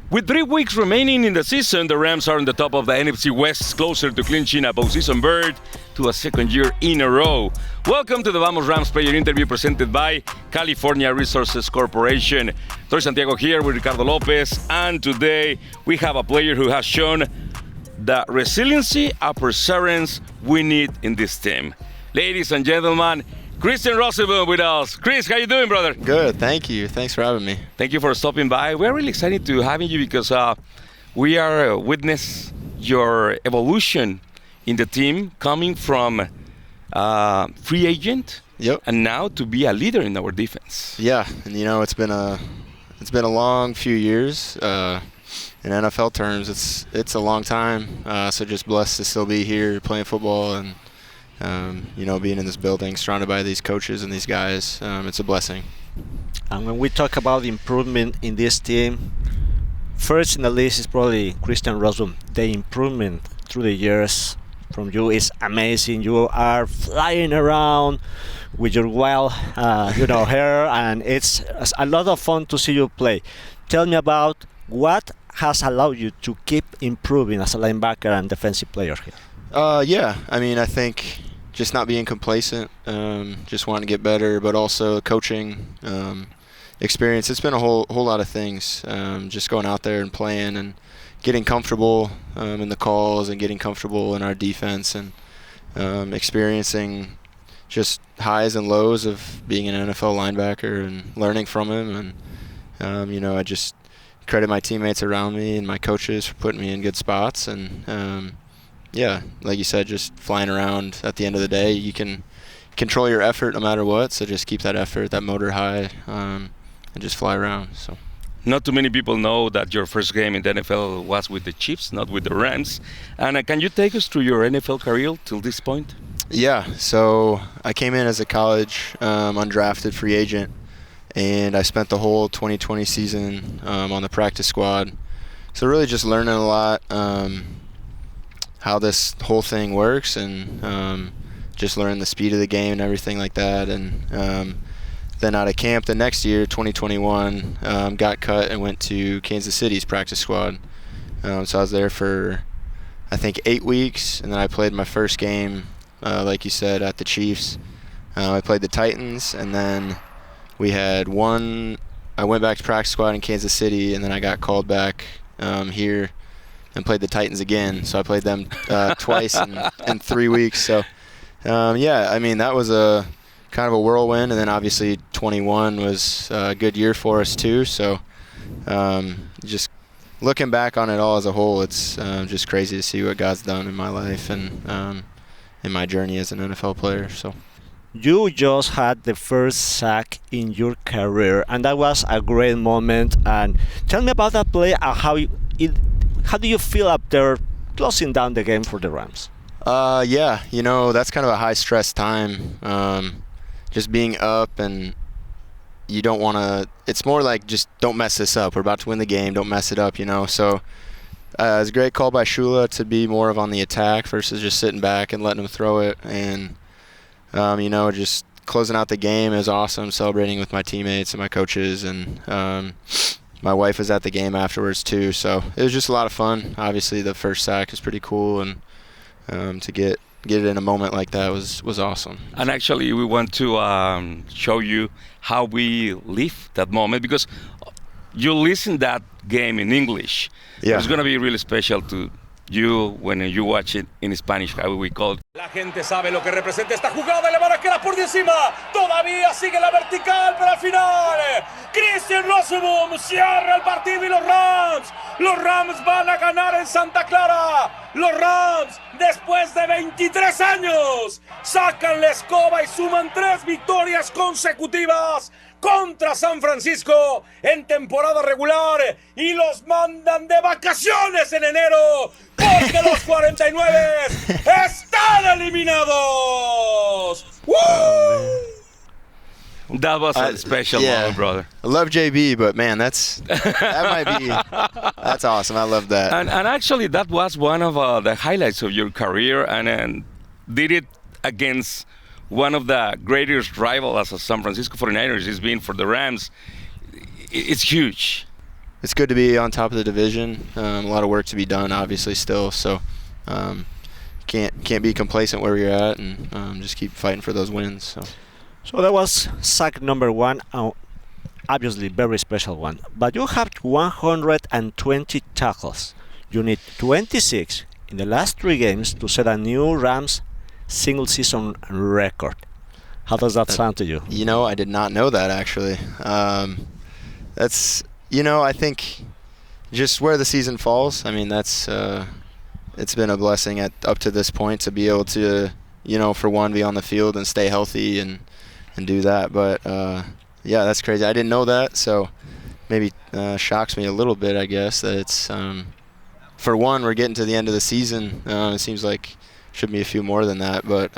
With 3 weeks remaining in the season, the Rams are on the top of the NFC West, closer to clinching a postseason berth to a second year in a row. Welcome to the Vamos Rams player interview presented by California Resources Corporation. Soy Santiago here with Ricardo Lopez, and today we have a player who has shown the resiliency and perseverance we need in this team. Ladies and gentlemen, Christian Rozeboom with us. Chris, how you doing, brother? Good, thank you. Thanks for having me. Thank you for stopping by. We're really excited to having you because we are witness your evolution in the team, coming from free agent, and now to be a leader in our defense. Yeah, and it's been a long few years. In NFL terms, it's a long time. So just blessed to still be here playing football and being in this building, surrounded by these coaches and these guys. It's a blessing. And when we talk about improvement in this team, first in the list is probably Christian Rozeboom. The improvement through the years from you is amazing. You are flying around with your wild, hair, and it's a lot of fun to see you play. Tell me about what has allowed you to keep improving as a linebacker and defensive player here. I think just not being complacent, just wanting to get better, but also coaching, experience. It's been a whole lot of things, just going out there and playing and getting comfortable in the calls and getting comfortable in our defense and experiencing just highs and lows of being an NFL linebacker and learning from him. And, I just credit my teammates around me and my coaches for putting me in good spots. And, like you said, just flying around. At the end of the day, you can control your effort no matter what, so just keep that effort, that motor high, and just fly around. So, not too many people know that your first game in the NFL was with the Chiefs, not with the Rams. And can you take us through your NFL career till this point? Yeah, so I came in as a college undrafted free agent, and I spent the whole 2020 season on the practice squad. So really just learning a lot, how this whole thing works, and just learn the speed of the game and everything like that. And then out of camp the next year, 2021, got cut and went to Kansas City's practice squad. So I was there for, I think, 8 weeks, and then I played my first game, like you said, at the Chiefs. I played the Titans, and then we had I went back to practice squad in Kansas City, and then I got called back here and played the Titans again. So I played them twice in 3 weeks. So, that was a kind of a whirlwind. And then obviously 21 was a good year for us too. So just looking back on it all as a whole, it's just crazy to see what God's done in my life and in my journey as an NFL player. So. You just had the first sack in your career, and that was a great moment. And tell me about that play and how do you feel up there closing down the game for the Rams? That's kind of a high-stress time. Just being up, and you don't want to – it's more like just don't mess this up. We're about to win the game. Don't mess it up, So it was a great call by Shula to be more of on the attack versus just sitting back and letting him throw it. And, just closing out the game is awesome, celebrating with my teammates and my coaches. And my wife was at the game afterwards too, so it was just a lot of fun. Obviously, the first sack is pretty cool, and to get it in a moment like that was awesome. And actually, we want to show you how we live that moment, because you listen that game in English. Yeah. It's going to be really special to you when you watch it in Spanish, how we call it. La gente sabe lo que representa esta jugada, le van a quedar por encima, todavía sigue la vertical, pero al final Christian Rozeboom cierra el partido y los Rams van a ganar en Santa Clara. Los Rams, después de 23 años, sacan la escoba y suman 3 victorias consecutivas contra San Francisco en temporada regular y los mandan de vacaciones en enero porque los 49 están eliminados. ¡Woo! That was a special moment, brother. I love JB, but man, that's awesome. I love that. And actually, that was one of the highlights of your career, and did it against one of the greatest rivals as a San Francisco 49ers has been for the Rams. It's huge. it's good to be on top of the division. A lot of work to be done, obviously, still. So can't be complacent where you're at, and just keep fighting for those wins. So that was sack number 1, obviously very special one. But you have 120 tackles. You need 26 in the last 3 games to set a new Rams single-season record. How does that sound to you? I did not know that, actually. That's, I think just where the season falls, I mean, that's it's been a blessing up to this point to be able to, for one, be on the field and stay healthy and do that. But, yeah, that's crazy. I didn't know that, so maybe shocks me a little bit, I guess, that it's, for one, we're getting to the end of the season. It seems like should be a few more than that, but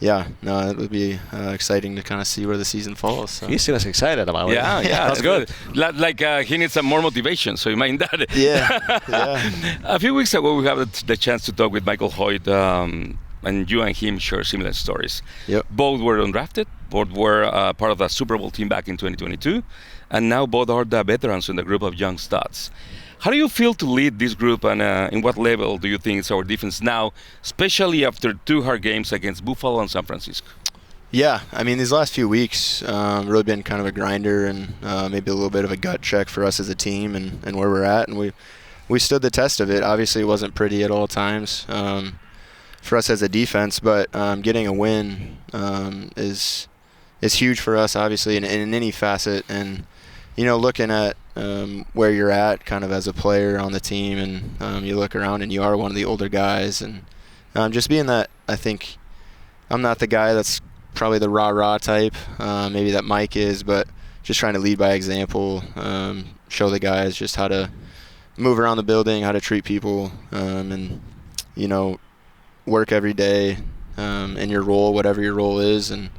yeah, no, it would be exciting to kind of see where the season falls. So. He's still excited about it. Yeah, that's good. Like he needs some more motivation, so you mind that. Yeah. A few weeks ago, we had the chance to talk with Michael Hoyt, and you and him share similar stories. Yep. Both were undrafted, both were part of the Super Bowl team back in 2022, and now both are the veterans in the group of young studs. How do you feel to lead this group, and in what level do you think is our defense now, especially after 2 hard games against Buffalo and San Francisco? Yeah, I mean, these last few weeks really been kind of a grinder and maybe a little bit of a gut check for us as a team and where we're at, and we stood the test of it. Obviously, it wasn't pretty at all times for us as a defense, but getting a win is huge for us, obviously, in any facet, and looking at where you're at kind of as a player on the team, and you look around and you are one of the older guys, and just being that, I think I'm not the guy that's probably the rah-rah type, maybe that Mike is, but just trying to lead by example, show the guys just how to move around the building, how to treat people, and work every day in your role, whatever your role is, and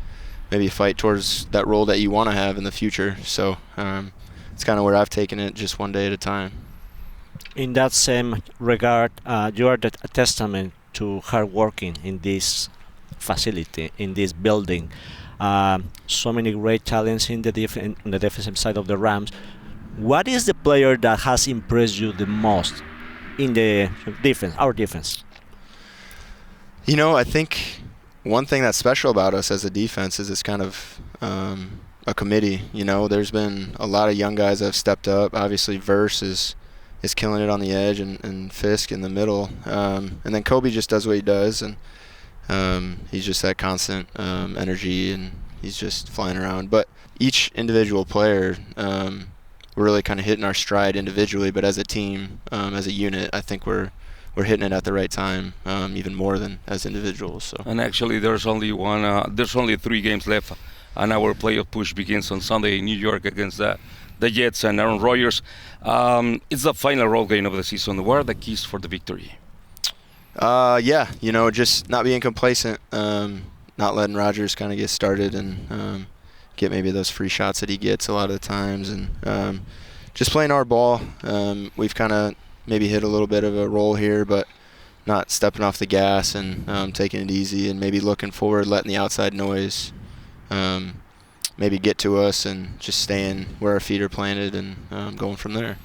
maybe fight towards that role that you want to have in the future. So it's kind of where I've taken it, just one day at a time. In that same regard, you are a testament to hard working in this facility, in this building. So many great talents in the defensive side of the Rams. What is the player that has impressed you the most in the defense, our defense? I think one thing that's special about us as a defense is it's kind of a committee. There's been a lot of young guys that have stepped up. Obviously, Verse is killing it on the edge, and Fisk in the middle. And then Kobe just does what he does, and he's just that constant energy, and he's just flying around. But each individual player, we're really kind of hitting our stride individually, but as a team, as a unit, I think we're hitting it at the right time, even more than as individuals. So. And actually, there's only 3 games left, and our playoff push begins on Sunday in New York against the Jets and Aaron Rodgers. It's the final road game of the season. What are the keys for the victory? Yeah, just not being complacent, not letting Rodgers kind of get started and get maybe those free shots that he gets a lot of the times, and just playing our ball. We've kind of maybe hit a little bit of a roll here, but not stepping off the gas and taking it easy, and maybe looking forward, letting the outside noise maybe get to us, and just staying where our feet are planted and going from there.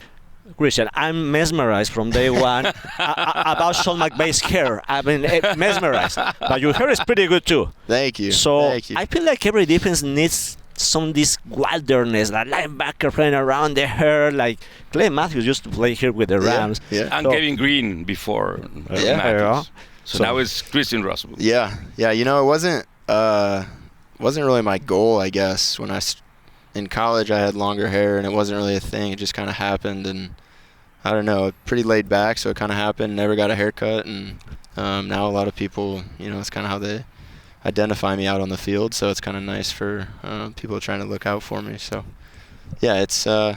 Christian, I'm mesmerized from day one about Sean McVay's hair. I've been mesmerized, but your hair is pretty good too. Thank you. So Thank you. I feel like every defense needs this wilderness, like linebacker playing around the hair, like Clay Matthews used to play here with the Rams. Yeah. And Kevin Green before Matthews. So now it's Christian Rozeboom. Yeah. It wasn't really my goal, I guess. When in college, I had longer hair, and it wasn't really a thing. It just kind of happened, and I don't know, pretty laid back, so it kind of happened. Never got a haircut, and now a lot of people, it's kind of how they identify me out on the field, so it's kind of nice for people trying to look out for me. So yeah, it's I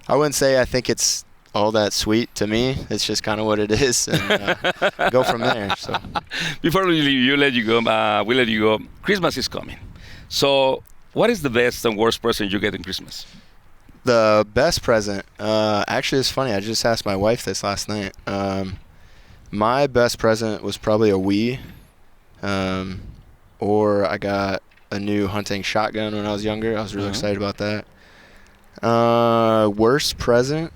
wouldn't say I think it's all that sweet to me. It's just kind of what it is, and go from there. So before we let you go, Christmas is coming. So what is the best and worst present you get in Christmas? The best present, actually, it's funny. I just asked my wife this last night. My best present was probably a Wii. Or I got a new hunting shotgun when I was younger. I was really excited about that. Worst present?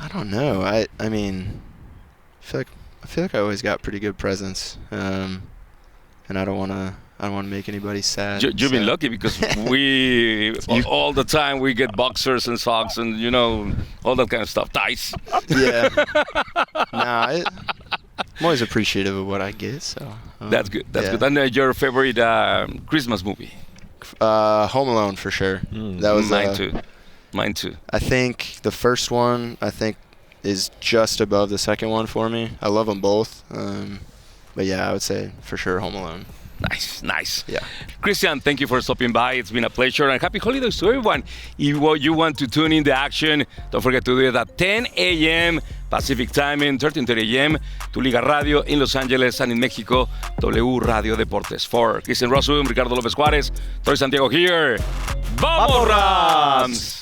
I don't know. I mean, I feel like I always got pretty good presents, and I don't want to make anybody sad. You've been lucky because we all the time we get boxers and socks and all that kind of stuff. Ties. Yeah. I'm always appreciative of what I get. So that's good. That's good. And your favorite Christmas movie? Home Alone for sure. That was Mine too. I think the first one is just above the second one for me. I love them both. But yeah, I would say for sure Home Alone. Nice. Yeah. Christian, thank you for stopping by. It's been a pleasure, and happy holidays to everyone. If you want to tune in the action, don't forget to do it at 10 a.m. Pacific Timing, 13:30 a.m. to Liga Radio in Los Angeles and in Mexico, W Radio Deportes. For Christian Rozeboom, Ricardo Lopez Juarez, Santiago here. ¡Vamos, Rams!